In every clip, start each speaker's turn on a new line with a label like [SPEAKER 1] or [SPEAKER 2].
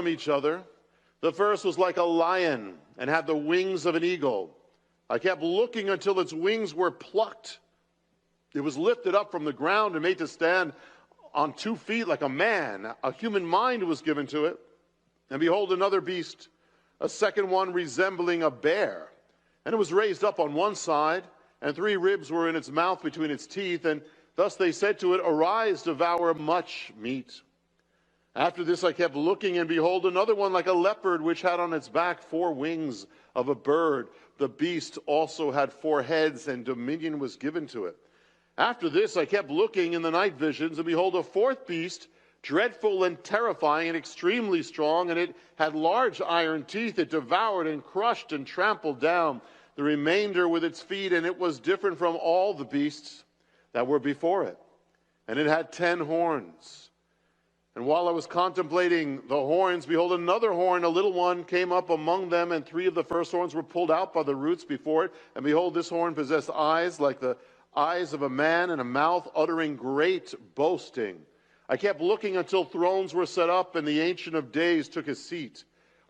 [SPEAKER 1] from each other. The first was like a lion and had the wings of an eagle. I kept looking until its wings were plucked. It was lifted up from the ground and made to stand on 2 feet like a man. A human mind was given to it. And behold, another beast, a second one resembling a bear. And it was raised up on one side, and 3 ribs were in its mouth between its teeth. And thus they said to it, Arise, devour much meat. After this I kept looking, and behold, another one like a leopard, which had on its back 4 wings of a bird. The beast also had 4 heads, and dominion was given to it. After this I kept looking in the night visions, and behold, a 4th beast, dreadful and terrifying and extremely strong, and it had large iron teeth. It devoured and crushed and trampled down the remainder with its feet, and it was different from all the beasts that were before it. And it had 10 horns. And while I was contemplating the horns, behold, another horn, a little one, came up among them, and 3 of the first horns were pulled out by the roots before it. And behold, this horn possessed eyes like the eyes of a man, and a mouth uttering great boasting. I kept looking until thrones were set up, and the Ancient of Days took his seat.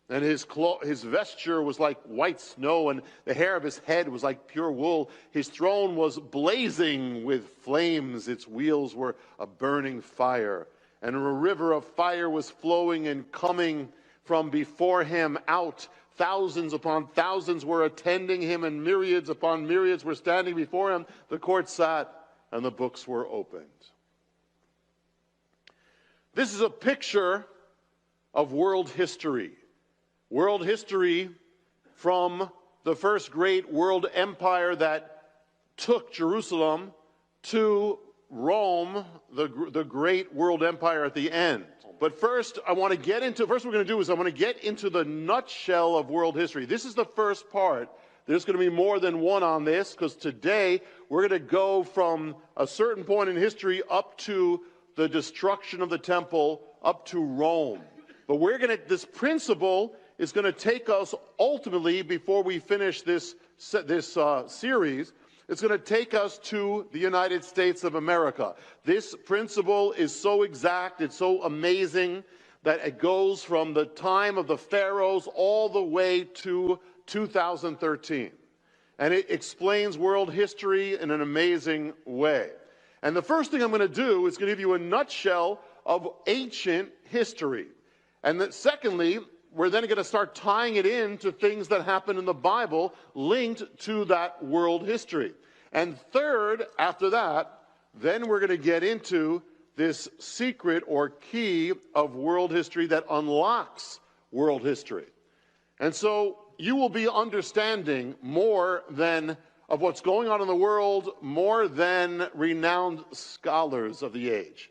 [SPEAKER 1] And his vesture was like white snow, and the hair of his head was like pure wool. His throne was blazing with flames. Its wheels were a burning fire. And a river of fire was flowing and coming from before him out. Thousands upon thousands were attending him, and myriads upon myriads were standing before him. The court sat, and the books were opened. This is a picture of world history. World history from the first great world empire that took Jerusalem to Rome, the great world empire at the end. But first, I want to get into, first what we're going to do is I want to get into the nutshell of world history. This is the first part. There's going to be more than one on this, because today we're going to go from a certain point in history up to the destruction of the temple, up to Rome. But this principle is going to take us ultimately, before we finish this series, it's going to take us to the United States of America. This principle is so exact, it's so amazing, that it goes from the time of the pharaohs all the way to 2013. And it explains world history in an amazing way. And the first thing I'm going to do is going to give you a nutshell of ancient history. And then secondly, we're then going to start tying it into things that happen in the Bible linked to that world history. And third, after that, then we're going to get into this secret or key of world history that unlocks world history. And so you will be understanding more than of what's going on in the world, more than renowned scholars of the age.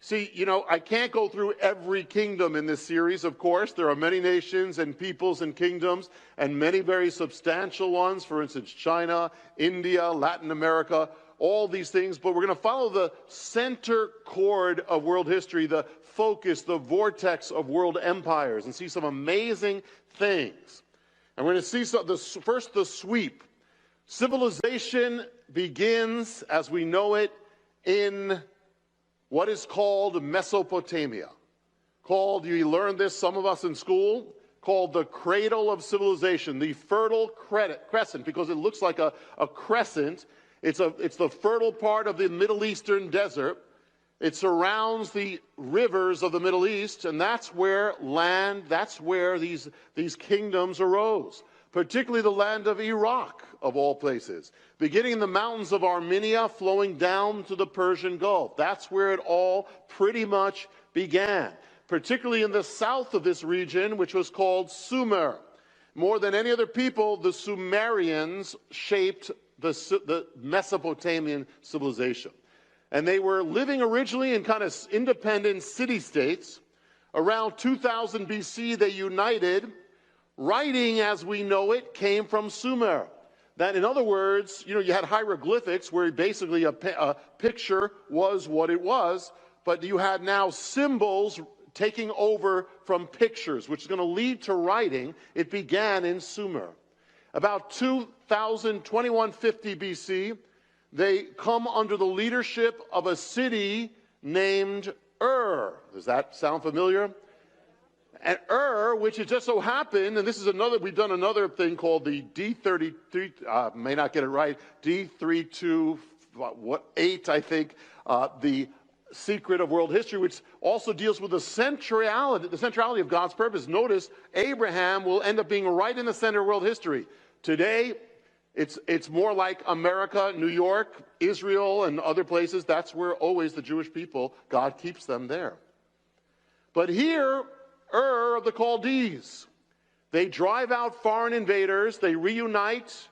[SPEAKER 1] See, I can't go through every kingdom in this series, of course. There are many nations and peoples and kingdoms, and many very substantial ones. For instance, China, India, Latin America, all these things. But we're going to follow the center chord of world history, the focus, the vortex of world empires, and see some amazing things. And we're going to see first the sweep. Civilization begins, as we know it, in what is called Mesopotamia. You learned this, some of us in school, called the cradle of civilization, the fertile crescent, because it looks like a crescent. It's the fertile part of the Middle Eastern desert. It surrounds the rivers of the Middle East, and that's where these kingdoms arose, particularly the land of Iraq, of all places, beginning in the mountains of Armenia, flowing down to the Persian Gulf. That's where it all pretty much began, particularly in the south of this region, which was called Sumer. More than any other people, the Sumerians shaped the Mesopotamian civilization. And they were living originally in kind of independent city-states. Around 2000 BC, they united. Writing as we know it came from Sumer. That, in other words, you had hieroglyphics where basically a picture was what it was, but you had now symbols taking over from pictures, which is going to lead to writing. It began in Sumer. About 2150 BC, they come under the leadership of a city named Ur. Does that sound familiar? And which it just so happened, and this is another, we've done another thing called the D33, may not get it right, D328, I think, the secret of world history, which also deals with the centrality of God's purpose. Notice Abraham will end up being right in the center of world history. Today, it's more like America, New York, Israel, and other places. That's where always the Jewish people, God keeps them there. But here, of the Chaldees, they drive out foreign invaders, they reunite,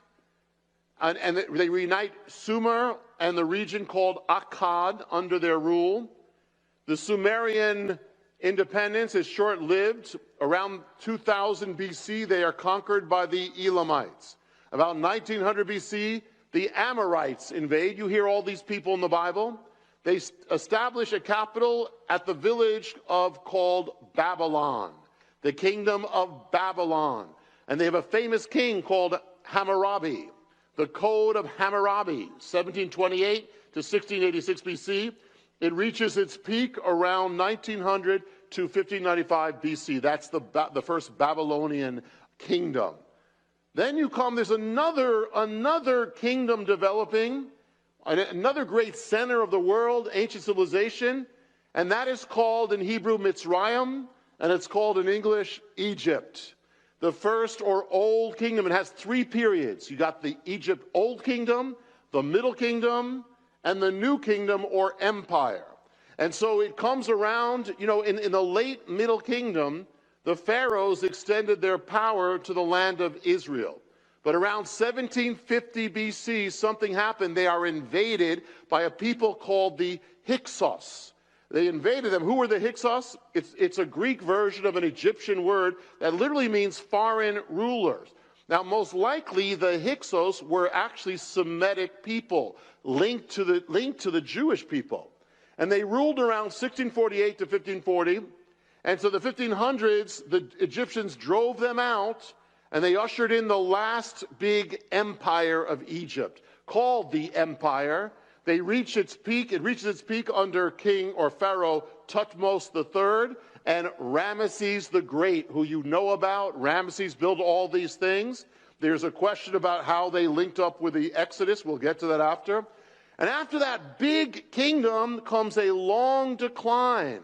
[SPEAKER 1] and they reunite Sumer and the region called Akkad under their rule. The Sumerian independence is short-lived. Around 2000 BC, they are conquered by the Elamites. About 1900 BC, the Amorites invade. You hear all these people in the Bible. They establish a capital at the village called Babylon, the kingdom of Babylon. And they have a famous king called Hammurabi, the Code of Hammurabi, 1728 to 1686 BC. It reaches its peak around 1900 to 1595 BC. That's the first Babylonian kingdom. Then there's another kingdom developing, another great center of the world, ancient civilization, and that is called in Hebrew Mitzrayim, and it's called in English Egypt. The first or old kingdom, it has three periods. You got the Egypt Old Kingdom, the Middle Kingdom, and the New Kingdom or Empire. And so it comes around, in the late Middle Kingdom, the pharaohs extended their power to the land of Israel. But around 1750 BC, something happened. They are invaded by a people called the Hyksos. They invaded them. Who were the Hyksos? It's a Greek version of an Egyptian word that literally means foreign rulers. Now, most likely, the Hyksos were actually Semitic people linked to the Jewish people. And they ruled around 1648 to 1540. And so the 1500s, the Egyptians drove them out, and they ushered in the last big empire of Egypt, called the Empire. It reaches its peak under King or Pharaoh Thutmose III and Ramesses the Great, who you know about. Ramesses built all these things. There's a question about how they linked up with the Exodus. We'll get to that after. And after that big kingdom comes a long decline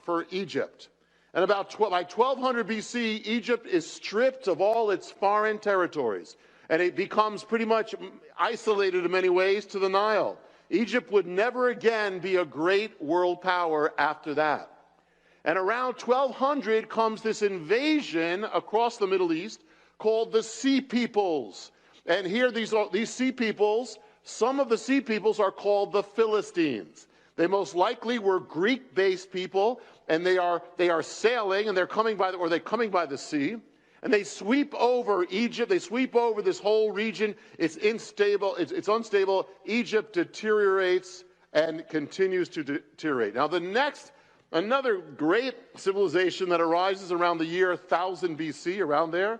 [SPEAKER 1] for Egypt. And by 1200 BC, Egypt is stripped of all its foreign territories, and it becomes pretty much isolated in many ways to the Nile. Egypt would never again be a great world power after that. And around 1200 comes this invasion across the Middle East called the Sea Peoples. And here, these Sea Peoples, some of the Sea Peoples are called the Philistines. They most likely were Greek-based people, and they are sailing, and they're coming by the sea, and they sweep over Egypt. They sweep over this whole region. It's unstable. Egypt deteriorates and continues to deteriorate. Now, another great civilization that arises around the year 1000 BC, around there,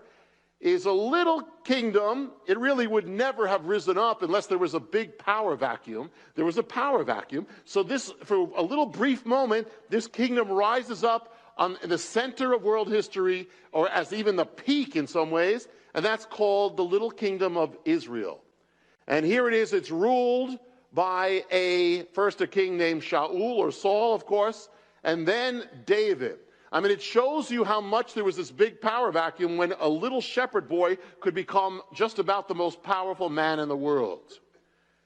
[SPEAKER 1] is a little kingdom. It really would never have risen up unless there was a big power vacuum. There was a power vacuum. So for a little brief moment, this kingdom rises up in the center of world history, or as even the peak in some ways, and that's called the little kingdom of Israel. And here it is. It's ruled by first a king named Shaul, or Saul, of course, and then David. I mean, it shows you how much there was this big power vacuum when a little shepherd boy could become just about the most powerful man in the world.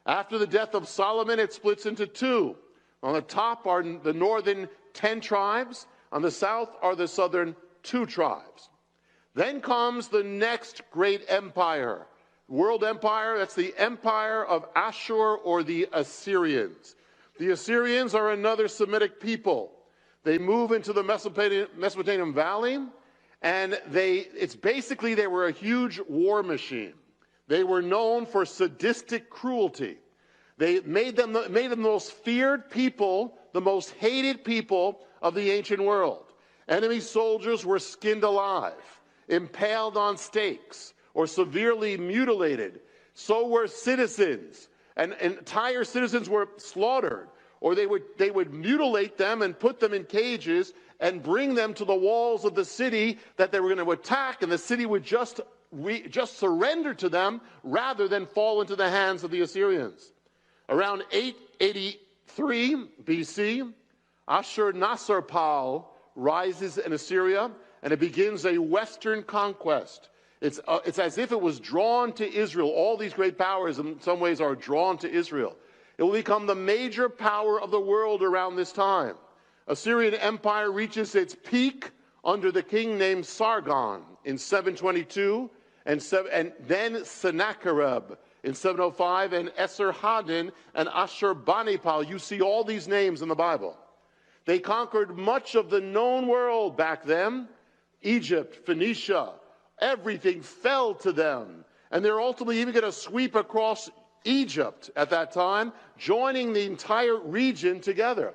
[SPEAKER 1] After the death of Solomon, it splits into two. On the top are the northern 10 tribes. On the south are the southern 2 tribes. Then comes the next great empire, world empire. That's the empire of Ashur, or the Assyrians. The Assyrians are another Semitic people. They move into the Mesopotamian Valley, and they were a huge war machine. They were known for sadistic cruelty. They made them the most feared people, the most hated people of the ancient world. Enemy soldiers were skinned alive, impaled on stakes, or severely mutilated. So were citizens, and entire citizens were slaughtered. Or they would mutilate them and put them in cages and bring them to the walls of the city that they were going to attack, and the city would just surrender to them rather than fall into the hands of the Assyrians. Around 883 BC, Ashur-nasir-pal rises in Assyria, and it begins a western conquest. It's as if it was drawn to Israel. All these great powers in some ways are drawn to Israel. It will become the major power of the world around this time. Assyrian Empire reaches its peak under the king named Sargon in 722, and then Sennacherib in 705, and Esarhaddon and Ashurbanipal. You see all these names in the Bible. They conquered much of the known world back then. Egypt, Phoenicia, everything fell to them. And they're ultimately even going to sweep across Egypt at that time, joining the entire region together.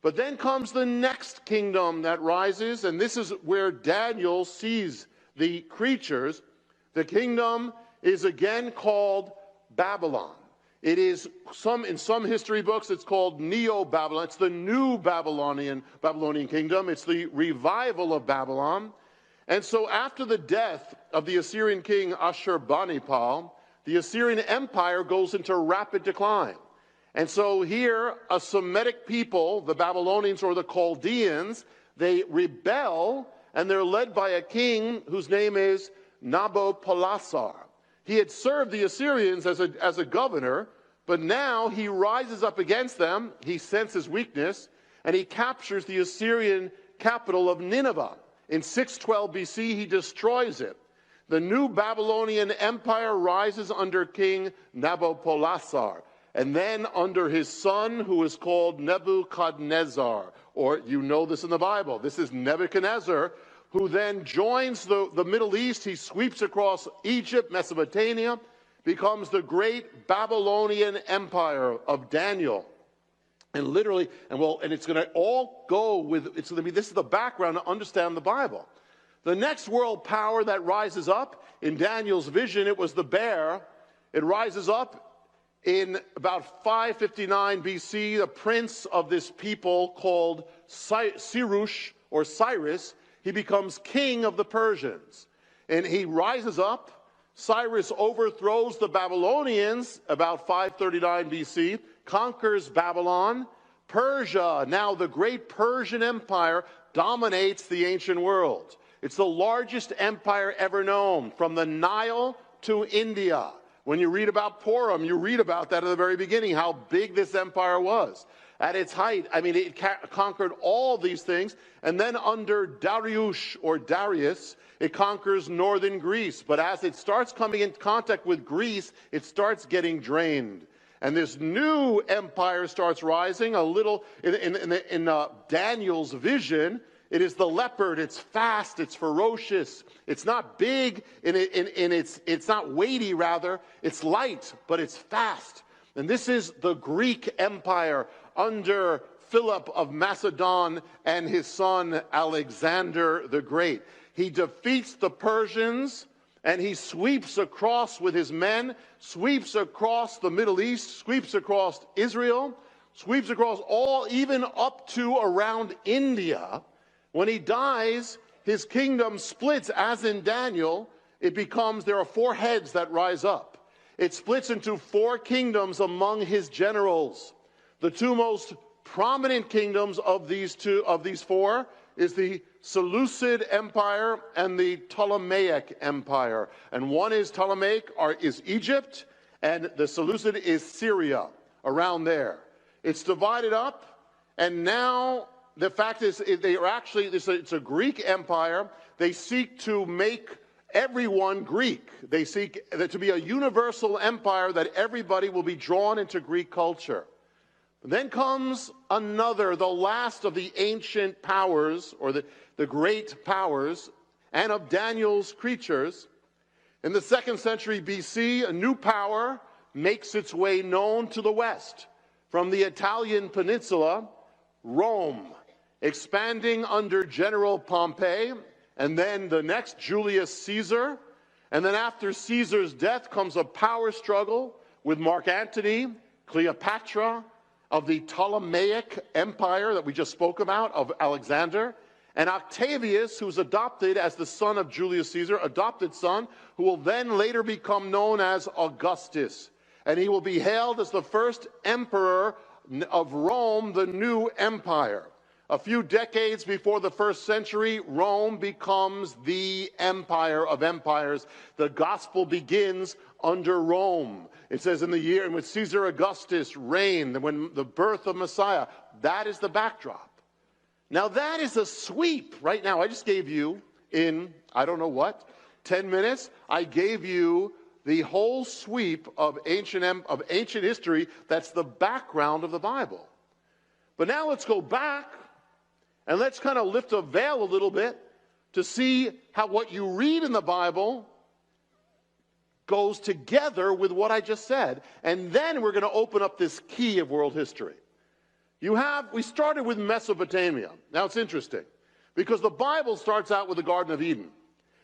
[SPEAKER 1] But then comes the next kingdom that rises, and this is where Daniel sees the creatures. The kingdom is again called Babylon. It is in some history books, it's called Neo-Babylon. It's the new Babylonian kingdom. It's the revival of Babylon. And so after the death of the Assyrian king Ashurbanipal, the Assyrian Empire goes into rapid decline. And so here, a Semitic people, the Babylonians or the Chaldeans, they rebel, and they're led by a king whose name is Nabopolassar. He had served the Assyrians as a governor, but now he rises up against them. He senses weakness, and he captures the Assyrian capital of Nineveh. In 612 BC, he destroys it. The new Babylonian Empire rises under King Nabopolassar, and then under his son, who is called Nebuchadnezzar, or you know this in the Bible. This is Nebuchadnezzar, who then joins the Middle East. He sweeps across Egypt, Mesopotamia, becomes the great Babylonian Empire of Daniel. And literally, and it's going to all go with, it's going to be, this is the background to understand the Bible. The next world power that rises up, in Daniel's vision, it was the bear. It rises up in about 559 BC, the prince of this people called Cyrus, or Cyrus. He becomes king of the Persians. And he rises up. Cyrus overthrows the Babylonians about 539 BC, conquers Babylon. Persia, now the great Persian Empire, dominates the ancient world. It's the largest empire ever known, from the Nile to India. When you read about Purim, you read about that at the very beginning, how big this empire was. At its height, I mean, it conquered all these things. And then under Darius, or Darius, it conquers northern Greece. But as it starts coming in contact with Greece, it starts getting drained. And this new empire starts rising a little in Daniel's vision. It is the leopard. It's fast. It's ferocious. It's not big. It's not weighty, rather. It's light, but it's fast. And this is the Greek Empire under Philip of Macedon and his son Alexander the Great. He defeats the Persians, and he sweeps across with his men, sweeps across the Middle East, sweeps across Israel, sweeps across all, even up to around India. When he dies, his kingdom splits, as in Daniel. There are 4 heads that rise up. It splits into 4 kingdoms among his generals. The 2 most prominent kingdoms of these 4 is the Seleucid Empire and the Ptolemaic Empire. And one is Ptolemaic, is Egypt, and the Seleucid is Syria, around there. It's divided up, and now the fact is it's a Greek empire. They seek to make everyone Greek. They seek to be a universal empire that everybody will be drawn into Greek culture. Then comes another, the last of the ancient powers, or the great powers, and of Daniel's creatures. In the 2nd century BC, a new power makes its way known to the west. From the Italian peninsula, Rome, expanding under General Pompey, and then the next, Julius Caesar. And then after Caesar's death comes a power struggle with Mark Antony, Cleopatra, of the Ptolemaic Empire that we just spoke about, of Alexander, and Octavius, who's adopted as the son of Julius Caesar, adopted son, who will then later become known as Augustus. And he will be hailed as the first emperor of Rome, the new empire. A few decades before the first century, Rome becomes the empire of empires. The gospel begins under Rome. It says in the year in which Caesar Augustus reigned, when the birth of Messiah, that is the backdrop. Now that is a sweep. Right now, I just gave you in, I don't know what, 10 minutes, I gave you the whole sweep of ancient history. That's the background of the Bible. But now let's go back and let's kind of lift a veil a little bit to see how what you read in the Bible goes together with what I just said. And then we're going to open up this key of world history. We started with Mesopotamia. Now it's interesting because the Bible starts out with the Garden of Eden.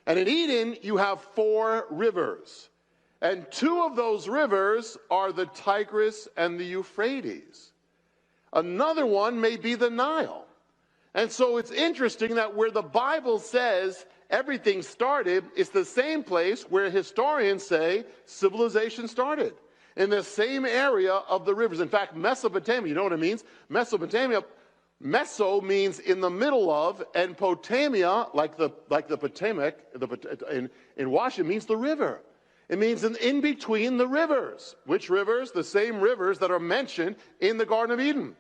[SPEAKER 1] And in Eden, you have 4 rivers. And 2 of those rivers are the Tigris and the Euphrates. Another one may be the Nile. And so it's interesting that where the Bible says everything started, it's the same place where historians say civilization started, in the same area of the rivers. In fact, Mesopotamia, you know what it means? Mesopotamia, meso means in the middle of, and Potamia, like the Potomac, in Washington, means the river. It means in between the rivers. Which rivers? The same rivers that are mentioned in the Garden of Eden.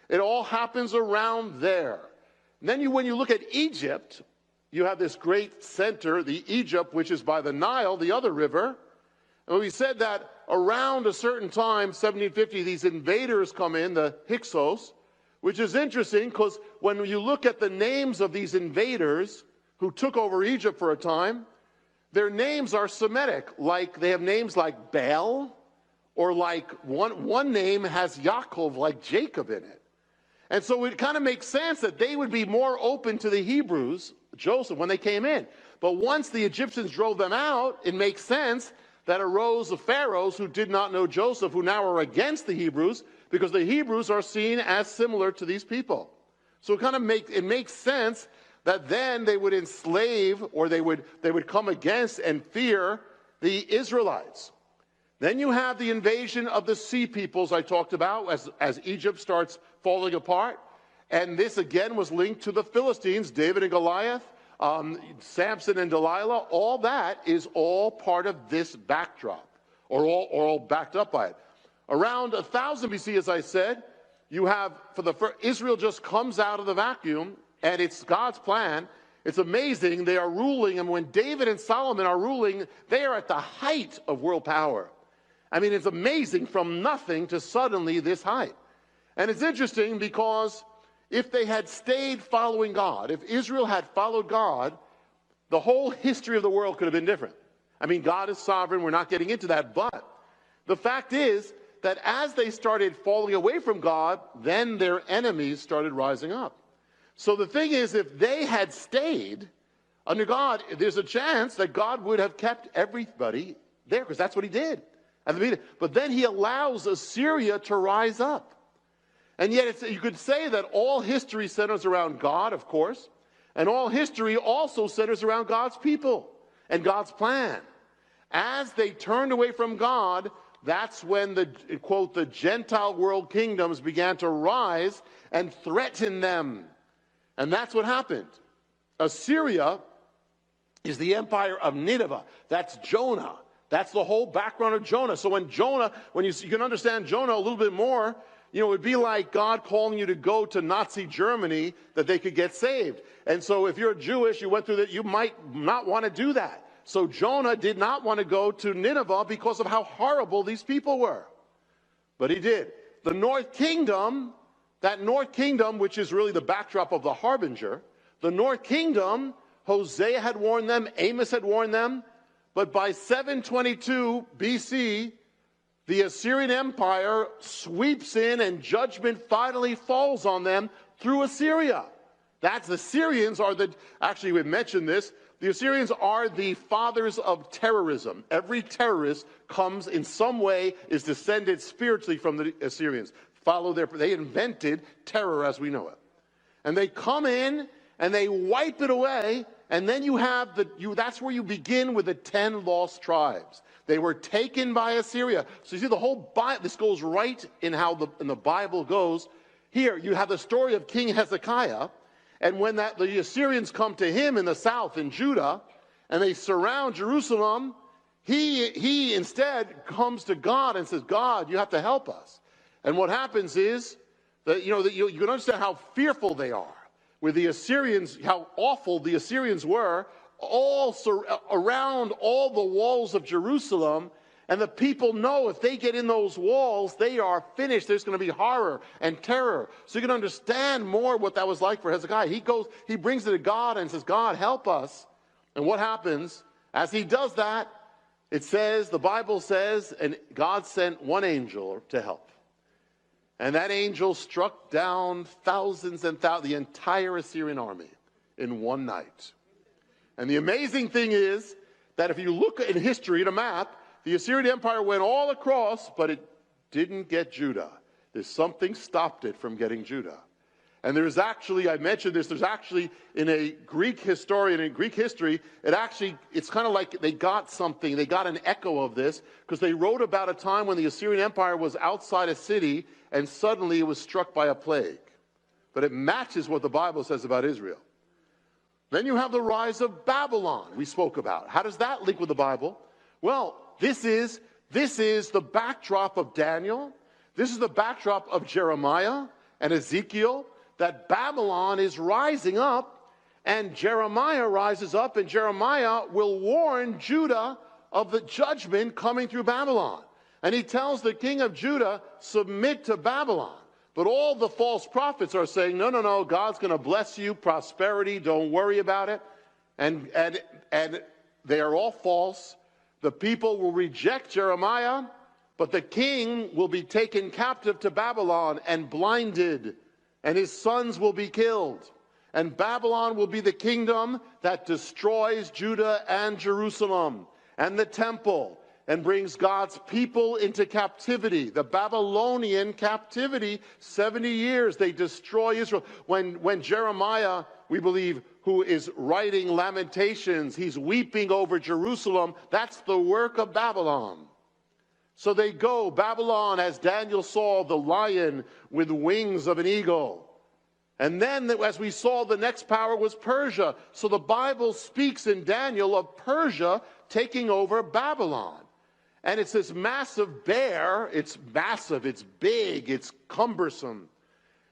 [SPEAKER 1] It all happens around there. And then when you look at Egypt, you have this great center, the Egypt, which is by the Nile, the other river. And we said that around a certain time, 1750, these invaders come in, the Hyksos, which is interesting because when you look at the names of these invaders who took over Egypt for a time, their names are Semitic. Like they have names like Baal, or like one name has Yaakov, like Jacob in it. And so it kind of makes sense that they would be more open to the Hebrews, Joseph, when they came in. But once the Egyptians drove them out, it makes sense that arose the pharaohs who did not know Joseph, who now are against the Hebrews, because the Hebrews are seen as similar to these people. So it makes sense that then they would enslave, or they would come against and fear the Israelites. Then you have the invasion of the sea peoples I talked about as Egypt starts falling apart. And this again was linked to the Philistines, David and Goliath, Samson and Delilah. All that is all part of this backdrop, or all backed up by it. Around 1000 BC, as I said, you have Israel just comes out of the vacuum, and it's God's plan. It's amazing. They are ruling, and when David and Solomon are ruling, they are at the height of world power. I mean, it's amazing, from nothing to suddenly this height. And it's interesting because if they had stayed following God, if Israel had followed God, the whole history of the world could have been different. I mean, God is sovereign. We're not getting into that. But the fact is that as they started falling away from God, then their enemies started rising up. So the thing is, if they had stayed under God, there's a chance that God would have kept everybody there, because that's what he did at the beginning. But then he allows Assyria to rise up. And yet you could say that all history centers around God, of course, and all history also centers around God's people and God's plan. As they turned away from God, that's when the, quote, the Gentile world kingdoms began to rise and threaten them. And that's what happened. Assyria is the empire of Nineveh. That's Jonah. That's the whole background of Jonah. So when you can understand Jonah a little bit more, it would be like God calling you to go to Nazi Germany that they could get saved. And so if you're Jewish, you went through that, you might not want to do that. So Jonah did not want to go to Nineveh because of how horrible these people were. But he did. The North Kingdom, that North Kingdom, which is really the backdrop of the Harbinger, the North Kingdom, Hosea had warned them, Amos had warned them, but by 722 BC, the Assyrian Empire sweeps in and judgment finally falls on them through Assyria. The Assyrians are actually we mentioned this, the Assyrians are the fathers of terrorism. Every terrorist comes in some way, is descended spiritually from the Assyrians. they invented terror as we know it. And they come in and they wipe it away, and then you have that's where you begin with the 10 lost tribes. They were taken by Assyria. So you see the whole Bible, this goes right in how in the Bible goes. Here you have the story of King Hezekiah, and when the Assyrians come to him in the south in Judah, and they surround Jerusalem, he instead comes to God and says, God, you have to help us. And what happens is that you can understand how fearful they are with the Assyrians, how awful the Assyrians were, all around all the walls of Jerusalem. And the people know if they get in those walls, they are finished. There's going to be horror and terror. So you can understand more what that was like for Hezekiah. He brings it to God and says, God, help us. And what happens? As he does that, it says, the Bible says, and God sent one angel to help. And that angel struck down thousands and thousands, the entire Assyrian army in one night. And the amazing thing is that if you look in history at a map, the Assyrian Empire went all across, but it didn't get Judah. There's something stopped it from getting Judah. And there's actually, I mentioned this, there's actually in a Greek historian, in Greek history, it's kind of like they got something, they got an echo of this, because they wrote about a time when the Assyrian Empire was outside a city, and suddenly it was struck by a plague. But it matches what the Bible says about Israel. Then you have the rise of Babylon we spoke about. How does that link with the Bible? Well, this is the backdrop of Daniel. This is the backdrop of Jeremiah and Ezekiel, that Babylon is rising up, and Jeremiah rises up, and Jeremiah will warn Judah of the judgment coming through Babylon. And he tells the king of Judah, submit to Babylon. But all the false prophets are saying, no, no, no, God's going to bless you, prosperity, don't worry about it. And they are all false. The people will reject Jeremiah, but the king will be taken captive to Babylon and blinded, and his sons will be killed. And Babylon will be the kingdom that destroys Judah and Jerusalem and the temple and brings God's people into captivity. The Babylonian captivity, 70 years, they destroy Israel. When Jeremiah, we believe, who is writing Lamentations, he's weeping over Jerusalem, that's the work of Babylon. So they go, Babylon, as Daniel saw, the lion with wings of an eagle. And then, as we saw, the next power was Persia. So the Bible speaks in Daniel of Persia taking over Babylon. And it's this massive bear. It's massive, it's big, it's cumbersome.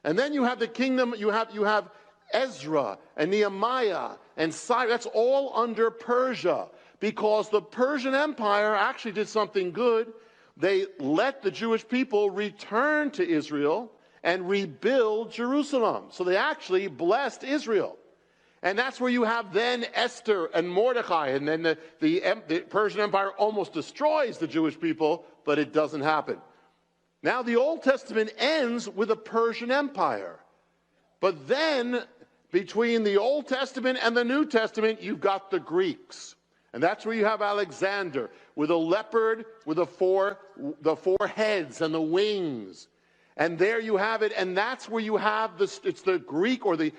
[SPEAKER 1] And then you have the kingdom, you have Ezra and Nehemiah and Cyrus. That's all under Persia, because the Persian Empire actually did something good. They let the Jewish people return to Israel and rebuild Jerusalem. So they actually blessed Israel. And that's where you have then Esther and Mordecai. And then the Persian Empire almost destroys the Jewish people, but it doesn't happen. Now the Old Testament ends with the Persian Empire. But then between the Old Testament and the New Testament, you've got the Greeks. And that's where you have Alexander with a leopard with the four heads and the wings. And there you have it. And that's where you have it's the Greek or the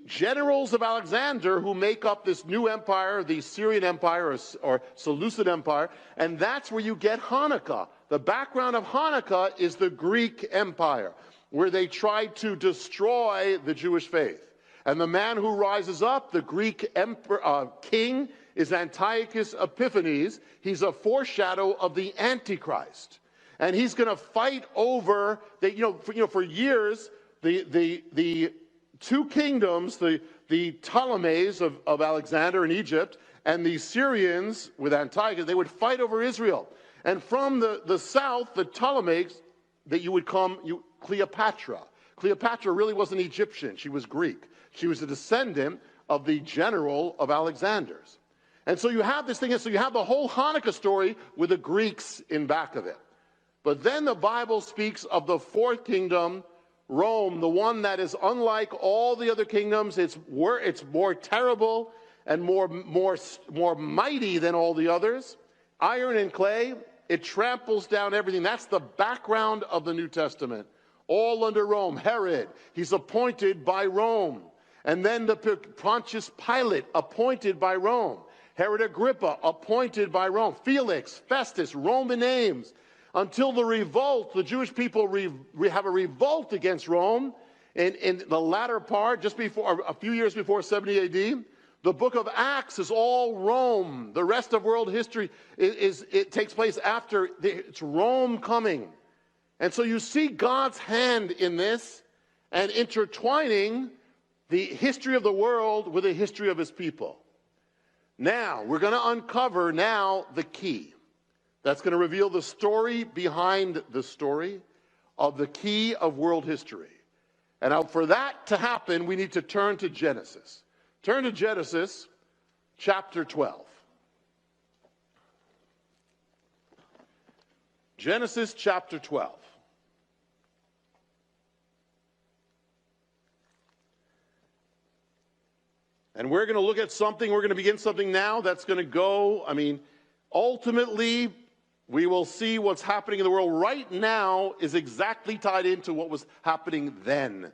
[SPEAKER 1] generals of Alexander who make up this new empire, the Syrian Empire or Seleucid Empire. And that's where you get Hanukkah. The background of Hanukkah is the Greek Empire, where they tried to destroy the Jewish faith. And the man who rises up, the Greek king, is Antiochus Epiphanes. He's a foreshadow of the Antichrist. And he's going to fight over, for years, the two kingdoms, the Ptolemies of Alexander in Egypt and the Syrians with Antiochus, they would fight over Israel. And from the south, the Ptolemies, that you would come, Cleopatra. Cleopatra really wasn't Egyptian. She was Greek. She was a descendant of the general of Alexander's. And so you have this thing, and so you have the whole Hanukkah story with the Greeks in back of it. But then the Bible speaks of the fourth kingdom, Rome, the one that is unlike all the other kingdoms. It's more terrible and more mighty than all the others. Iron and clay. It tramples down everything. That's the background of the New Testament. All under Rome. Herod, he's appointed by Rome. And then the Pontius Pilate, appointed by Rome. Herod Agrippa, appointed by Rome. Felix, Festus, Roman names. Until the revolt, the Jewish people have a revolt against Rome in the latter part, just before, a few years before 70 AD. The book of Acts is all Rome. The rest of world history it takes place after it's Rome coming. And so you see God's hand in this and intertwining the history of the world with the history of his people. Now, we're going to uncover now the key. That's going to reveal the story behind the story of the key of world history. And for that to happen, we need to turn to Genesis. Turn to Genesis chapter 12. Genesis chapter 12. And we're going to look at something, we're going to begin something now that's going to go, ultimately, we will see what's happening in the world right now is exactly tied into what was happening then.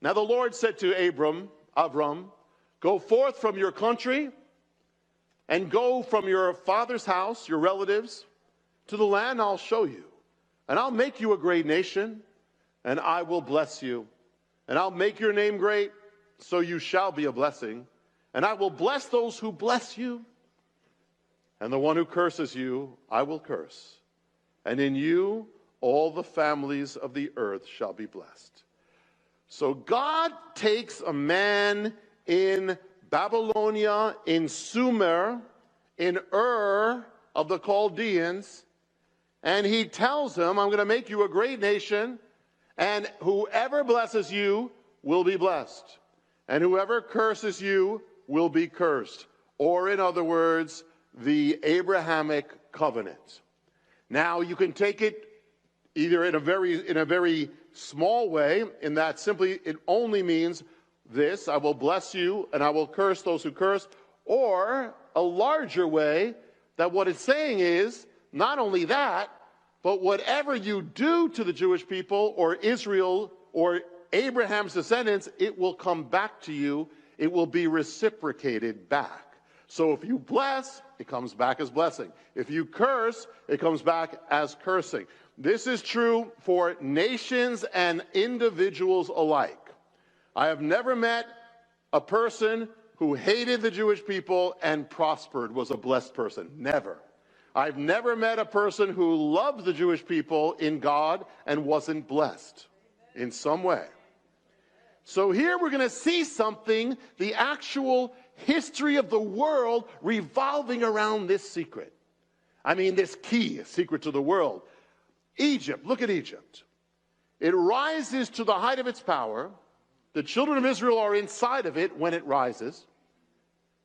[SPEAKER 1] Now the Lord said to Abram, go forth from your country and go from your father's house, your relatives, to the land I'll show you. And I'll make you a great nation, and I will bless you. And I'll make your name great, so you shall be a blessing. And I will bless those who bless you. And the one who curses you, I will curse. And in you, all the families of the earth shall be blessed. So God takes a man in Babylonia, in Sumer, in Ur of the Chaldeans, and he tells him, I'm going to make you a great nation, and whoever blesses you will be blessed, and whoever curses you will be cursed. Or in other words, the Abrahamic covenant. Now you can take it either in a very small way, in that simply it only means this, I will bless you and I will curse those who curse, or a larger way, that what it's saying is not only that, but whatever you do to the Jewish people or Israel or Abraham's descendants, it will come back to you. It will be reciprocated back. So if you bless, it comes back as blessing. If you curse, it comes back as cursing. This is true for nations and individuals alike. I have never met a person who hated the Jewish people and prospered, was a blessed person. Never. I've never met a person who loved the Jewish people in God and wasn't blessed in some way. So here we're going to see something, the actual history of the world revolving around this secret. This key, secret to the world. Egypt, look at Egypt. It rises to the height of its power. The children of Israel are inside of it when it rises.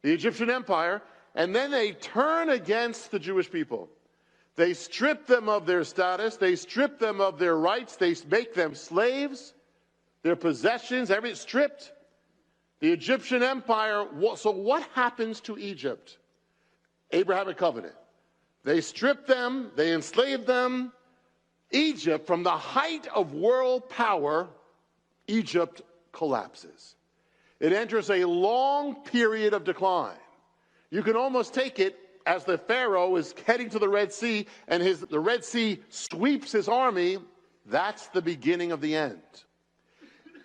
[SPEAKER 1] The Egyptian empire. And then they turn against the Jewish people. They strip them of their status. They strip them of their rights. They make them slaves. Their possessions, everything stripped. The Egyptian empire. So what happens to Egypt? Abrahamic covenant. They strip them. They enslave them. Egypt, from the height of world power, Egypt collapses. It enters a long period of decline. You can almost take it as the Pharaoh is heading to the Red Sea, and the Red Sea sweeps his army. That's the beginning of the end.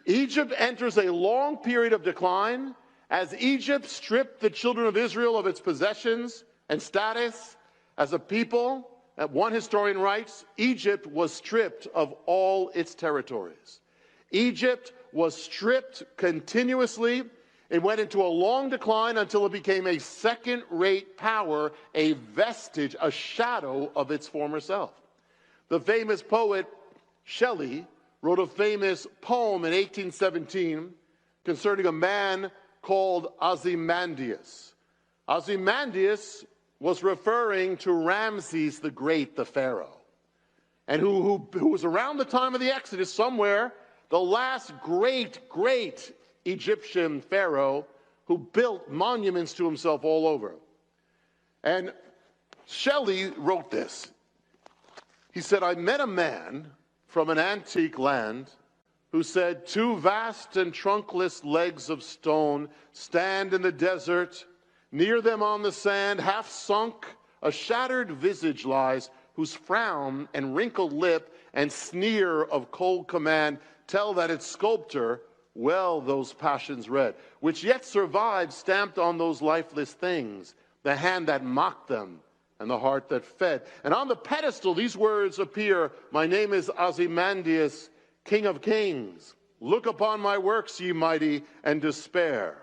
[SPEAKER 1] Egypt enters a long period of decline as Egypt stripped the children of Israel of its possessions and status as a people. One historian writes, Egypt was stripped of all its territories. Egypt was stripped continuously. It went into a long decline until it became a second-rate power, a vestige, a shadow of its former self. The famous poet Shelley wrote a famous poem in 1817 concerning a man called Ozymandias. Ozymandias was referring to Ramses the Great, the Pharaoh, and who was around the time of the Exodus somewhere, the last great Egyptian Pharaoh who built monuments to himself all over. And Shelley wrote this. He said, I met a man from an antique land who said, 2 vast and trunkless legs of stone stand in the desert. Near them on the sand, half sunk, a shattered visage lies, whose frown and wrinkled lip and sneer of cold command tell that its sculptor well those passions read, which yet survive stamped on those lifeless things, the hand that mocked them and the heart that fed. And on the pedestal these words appear, my name is Ozymandias, King of Kings. Look upon my works, ye mighty, and despair.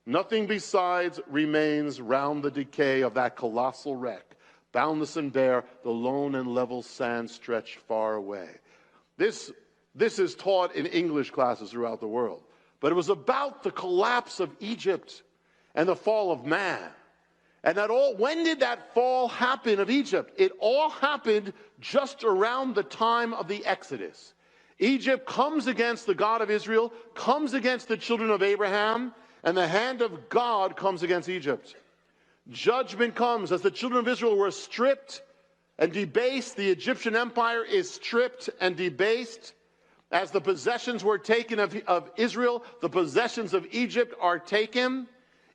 [SPEAKER 1] Nothing besides remains round the decay of that colossal wreck. Boundless and bare, the lone and level sand stretched far away. This is taught in English classes throughout the world. But it was about the collapse of Egypt and the fall of man. And when did that fall happen of Egypt? It all happened just around the time of the Exodus. Egypt comes against the God of Israel, comes against the children of Abraham, and the hand of God comes against Egypt. Judgment comes as the children of Israel were stripped and debased. The Egyptian empire is stripped and debased. As the possessions were taken of Israel, the possessions of Egypt are taken.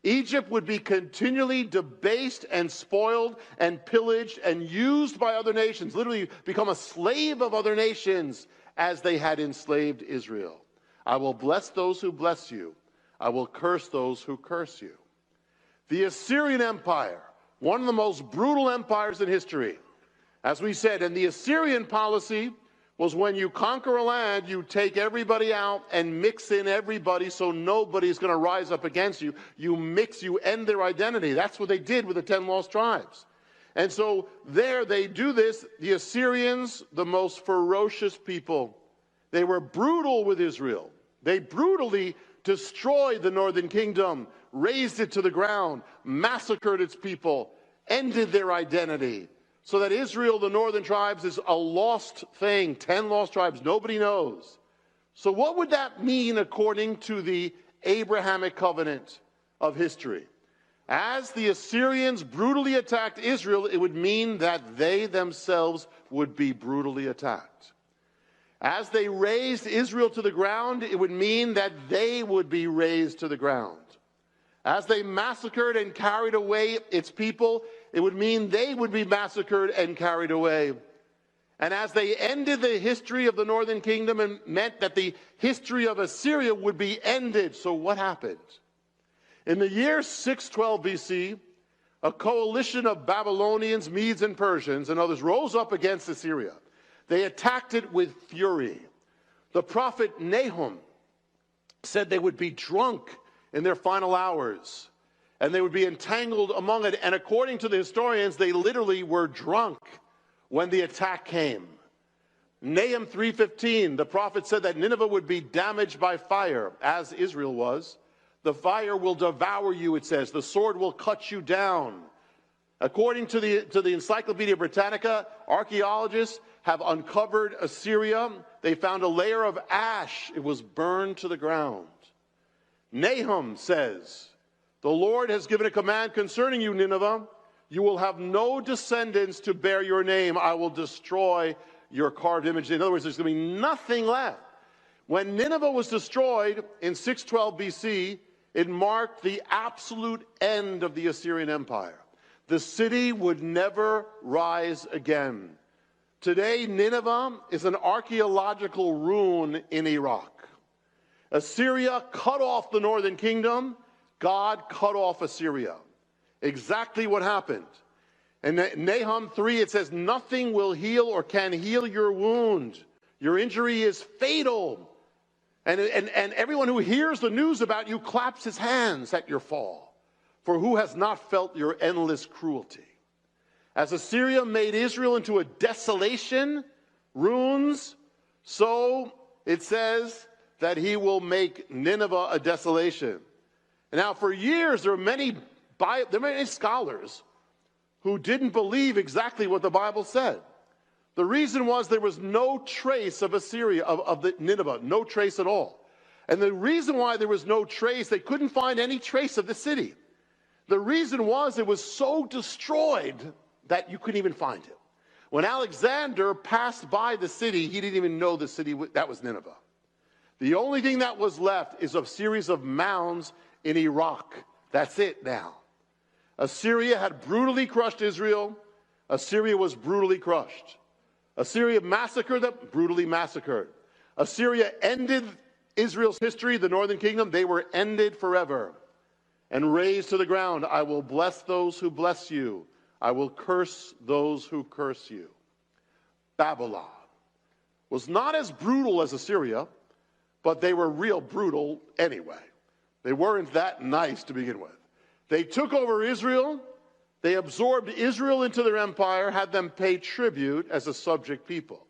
[SPEAKER 1] Egypt would be continually debased and spoiled and pillaged and used by other nations, literally become a slave of other nations as they had enslaved Israel. I will bless those who bless you. I will curse those who curse you. The Assyrian Empire, one of the most brutal empires in history. As we said, and the Assyrian policy was when you conquer a land, you take everybody out and mix in everybody so nobody's going to rise up against you. You end their identity. That's what they did with the 10 lost tribes. And so there they do this. The Assyrians, the most ferocious people. They were brutal with Israel. They brutally destroyed the northern kingdom, razed it to the ground, massacred its people, ended their identity. So that Israel, the northern tribes, is a lost thing. 10 lost tribes, nobody knows. So what would that mean according to the Abrahamic covenant of history? As the Assyrians brutally attacked Israel, it would mean that they themselves would be brutally attacked. As they razed Israel to the ground, it would mean that they would be razed to the ground. As they massacred and carried away its people, it would mean they would be massacred and carried away. And as they ended the history of the northern kingdom, it meant that the history of Assyria would be ended. So what happened? In the year 612 BC, a coalition of Babylonians, Medes, and Persians, and others rose up against Assyria. They attacked it with fury. The prophet Nahum said they would be drunk in their final hours, and they would be entangled among it. And according to the historians, they literally were drunk when the attack came. Nahum 3:15, the prophet said that Nineveh would be damaged by fire, as Israel was. The fire will devour you, it says. The sword will cut you down. According to the Encyclopedia Britannica, archaeologists have uncovered Assyria. They found a layer of ash. It was burned to the ground. Nahum says, the Lord has given a command concerning you, Nineveh. You will have no descendants to bear your name. I will destroy your carved image. In other words, there's going to be nothing left. When Nineveh was destroyed in 612 BC, it marked the absolute end of the Assyrian Empire. The city would never rise again. Today, Nineveh is an archaeological ruin in Iraq. Assyria cut off the northern kingdom. God cut off Assyria. Exactly what happened. In Nahum 3, it says, nothing will heal or can heal your wound. Your injury is fatal. And everyone who hears the news about you claps his hands at your fall. For who has not felt your endless cruelty? As Assyria made Israel into a desolation, ruins, so it says that he will make Nineveh a desolation. And now for years, there are many scholars who didn't believe exactly what the Bible said. The reason was there was no trace of Assyria, of the Nineveh, no trace at all. And the reason why there was no trace, they couldn't find any trace of the city. The reason was it was so destroyed that you couldn't even find it. When Alexander passed by the city, he didn't even know the city, that was Nineveh. The only thing that was left is a series of mounds in Iraq. That's it now. Assyria had brutally crushed Israel. Assyria was brutally crushed. Assyria massacred them, brutally massacred. Assyria ended Israel's history, the northern kingdom. They were ended forever and razed to the ground. I will bless those who bless you. I will curse those who curse you. Babylon was not as brutal as Assyria, but they were real brutal anyway. They weren't that nice to begin with. They took over Israel. They absorbed Israel into their empire, had them pay tribute as a subject people.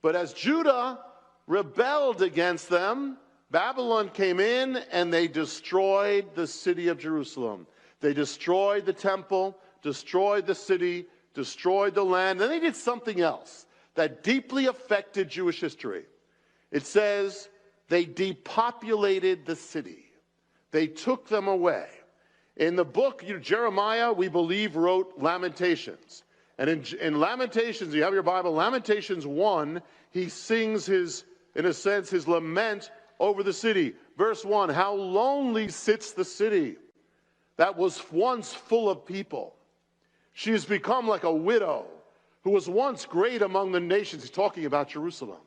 [SPEAKER 1] But as Judah rebelled against them, Babylon came in and they destroyed the city of Jerusalem. They destroyed the temple, destroyed the city, destroyed the land. Then they did something else that deeply affected Jewish history. It says they depopulated the city. They took them away. In the book, Jeremiah, we believe, wrote Lamentations. And in Lamentations, you have your Bible, Lamentations 1, he sings his, in a sense, his lament over the city. Verse 1, how lonely sits the city that was once full of people. She has become like a widow who was once great among the nations. He's talking about Jerusalem.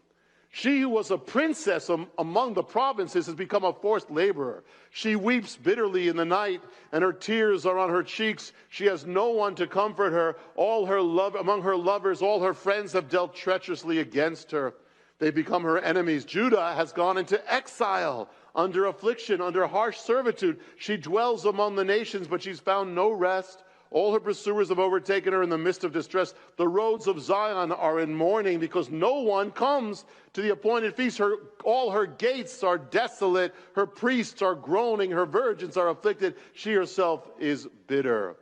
[SPEAKER 1] She who was a princess among the provinces has become a forced laborer. She weeps bitterly in the night, and her tears are on her cheeks. She has no one to comfort her. Among her lovers, all her friends have dealt treacherously against her. They become her enemies. Judah has gone into exile, under affliction, under harsh servitude. She dwells among the nations, but she's found no rest. All her pursuers have overtaken her in the midst of distress. The roads of Zion are in mourning because no one comes to the appointed feast. All her gates are desolate. Her priests are groaning. Her virgins are afflicted. She herself is bitter.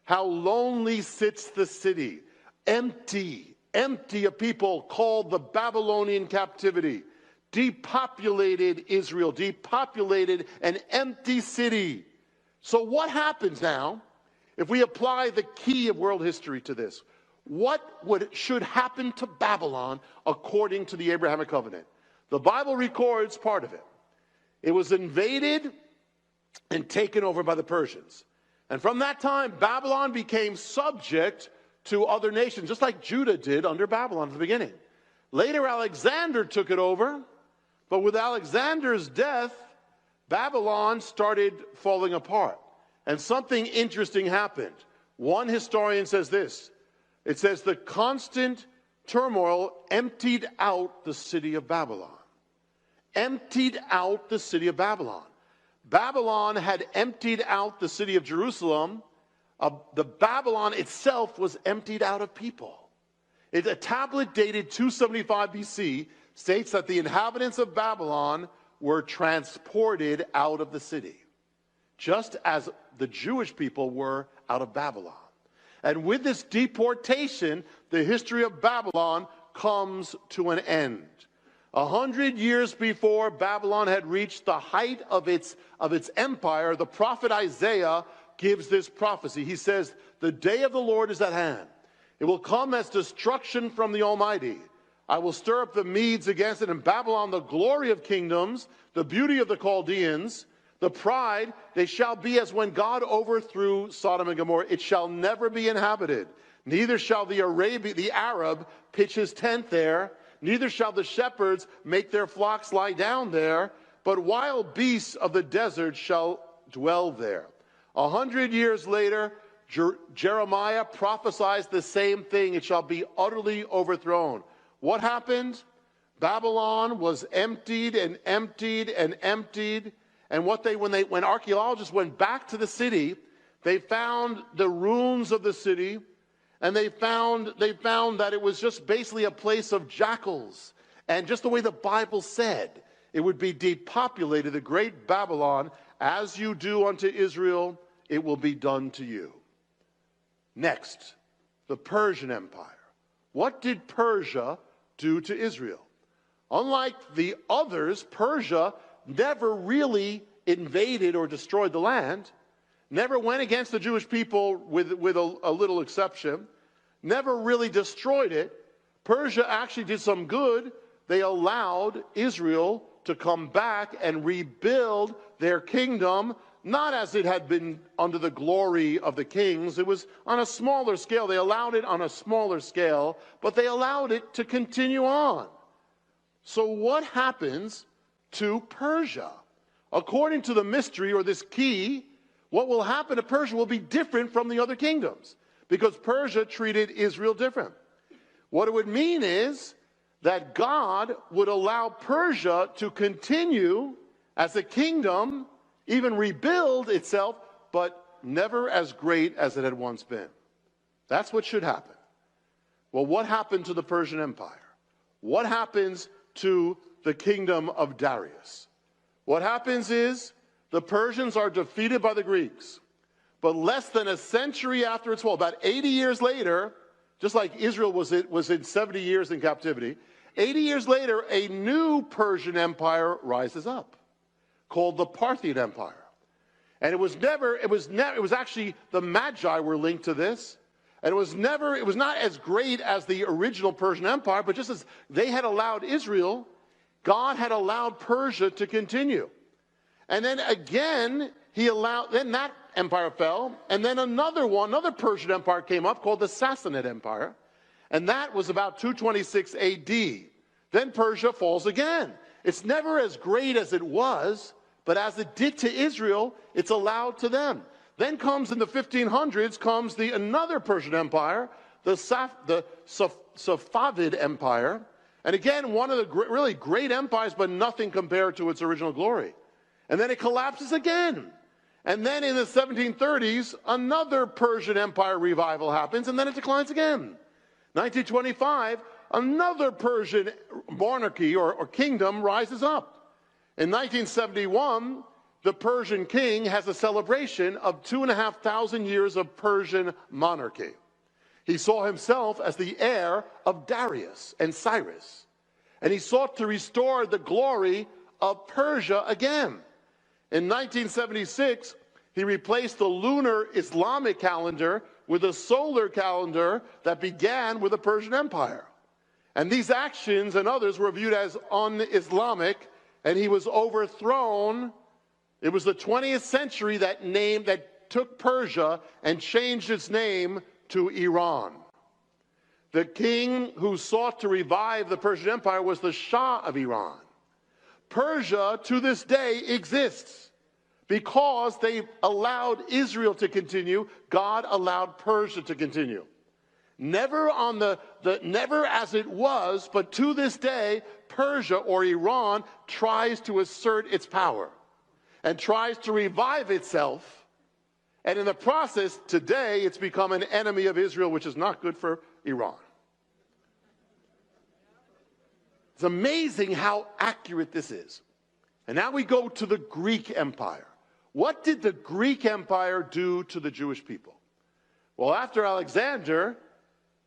[SPEAKER 1] How lonely sits the city, empty, empty of people, called the Babylonian captivity. Depopulated Israel, depopulated an empty city. So what happens now? If we apply the key of world history to this, what should happen to Babylon according to the Abrahamic covenant? The Bible records part of it. It was invaded and taken over by the Persians. And from that time, Babylon became subject to other nations, just like Judah did under Babylon at the beginning. Later, Alexander took it over, but with Alexander's death, Babylon started falling apart. And something interesting happened. One historian says this. It says the constant turmoil emptied out the city of Babylon. Emptied out the city of Babylon. Babylon had emptied out the city of Jerusalem. The Babylon itself was emptied out of people. A tablet dated 275 BC states that the inhabitants of Babylon were transported out of the city, just as the Jewish people were out of Babylon. And with this deportation, the history of Babylon comes to an end. 100 years before Babylon had reached the height of its empire, the prophet Isaiah gives this prophecy. He says, the day of the Lord is at hand. It will come as destruction from the Almighty. I will stir up the Medes against it, and Babylon, the glory of kingdoms, the beauty of the Chaldeans, the pride, they shall be as when God overthrew Sodom and Gomorrah. It shall never be inhabited. Neither shall the Arab pitch his tent there. Neither shall the shepherds make their flocks lie down there. But wild beasts of the desert shall dwell there. 100 years later, Jeremiah prophesies the same thing. It shall be utterly overthrown. What happened? Babylon was emptied and emptied and emptied. And when archaeologists went back to the city, they found the ruins of the city, and they found that it was just basically a place of jackals. And just the way the Bible said, it would be depopulated, the great Babylon, as you do unto Israel, it will be done to you. Next, the Persian Empire. What did Persia do to Israel? Unlike the others, Persia never really invaded or destroyed the land, never went against the Jewish people with a little exception, never really destroyed it. Persia actually did some good. They allowed Israel to come back and rebuild their kingdom, not as it had been under the glory of the kings. It was on a smaller scale. They allowed it on a smaller scale, but they allowed it to continue on. So what happens to Persia? According to the mystery, or this key, what will happen to Persia will be different from the other kingdoms, because Persia treated Israel different. What it would mean is that God would allow Persia to continue as a kingdom, even rebuild itself, but never as great as it had once been. That's what should happen. Well, what happened to the Persian Empire? What happens to the kingdom of Darius? What happens is the Persians are defeated by the Greeks. But less than a century after its fall, about 80 years later, just like Israel was in 70 years in captivity, 80 years later, a new Persian empire rises up, called the Parthian Empire. And it was actually the Magi were linked to this. And it was not as great as the original Persian Empire, but just as they had allowed Israel, God had allowed Persia to continue. And then again, then that empire fell, and then another Persian empire came up called the Sassanid Empire. And that was about 226 AD. Then Persia falls again. It's never as great as it was, but as it did to Israel, it's allowed to them. Then comes in the 1500s, comes another Persian empire, the Safavid Empire. And again, one of the really great empires, but nothing compared to its original glory. And then it collapses again. And then in the 1730s, another Persian Empire revival happens, and then it declines again. 1925, another Persian monarchy or kingdom rises up. In 1971, the Persian king has a celebration of 2,500 years of Persian monarchy. He saw himself as the heir of Darius and Cyrus, and he sought to restore the glory of Persia again. In 1976, he replaced the lunar Islamic calendar with a solar calendar that began with the Persian Empire. And these actions and others were viewed as un-Islamic, and he was overthrown. It was the 20th century that took Persia and changed its name to Iran. The king who sought to revive the Persian Empire was the Shah of Iran. Persia, to this day, exists because they allowed Israel to continue. God allowed Persia to continue. Never never as it was, but to this day, Persia or Iran tries to assert its power and tries to revive itself. And in the process, today, it's become an enemy of Israel, which is not good for Iran. It's amazing how accurate this is. And now we go to the Greek Empire. What did the Greek Empire do to the Jewish people? Well, after Alexander,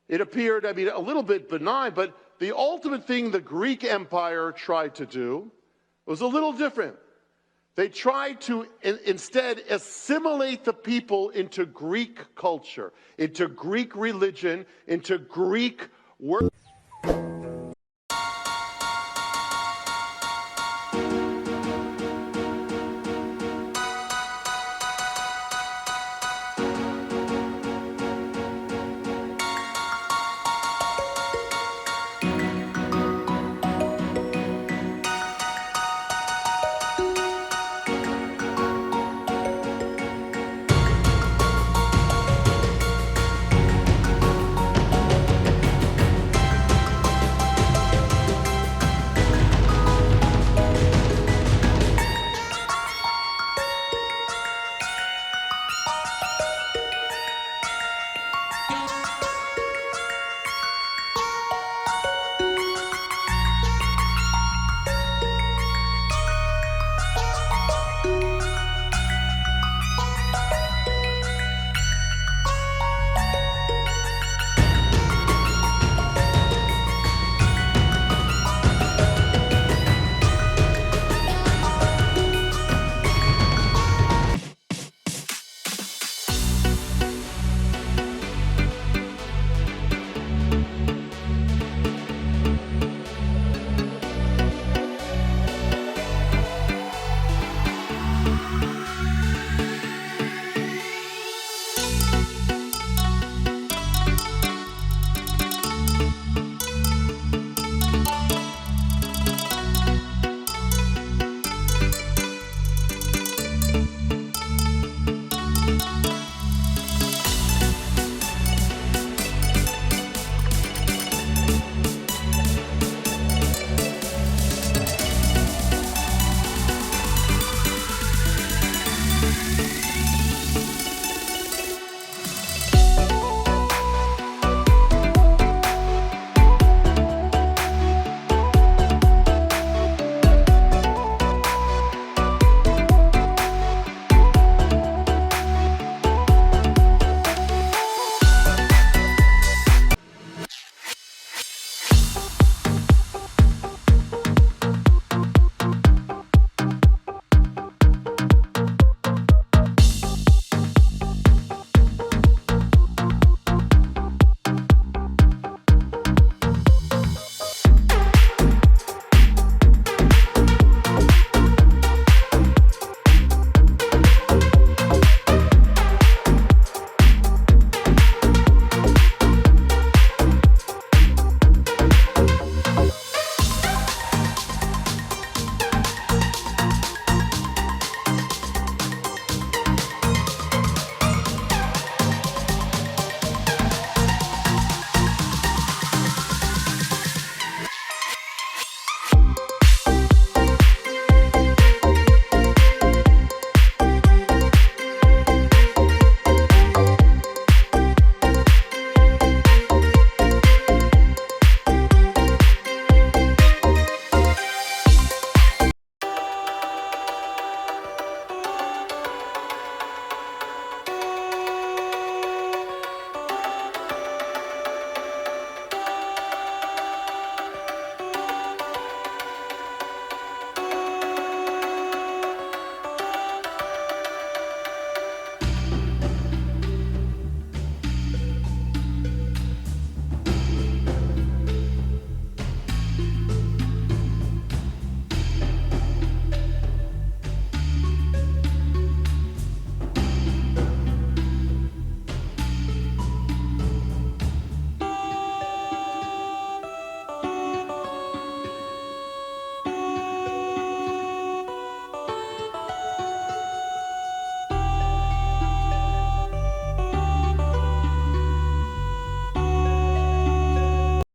[SPEAKER 1] it appeared, a little bit benign, but the ultimate thing the Greek Empire tried to do was a little different. They tried to instead assimilate the people into Greek culture, into Greek religion, into Greek work.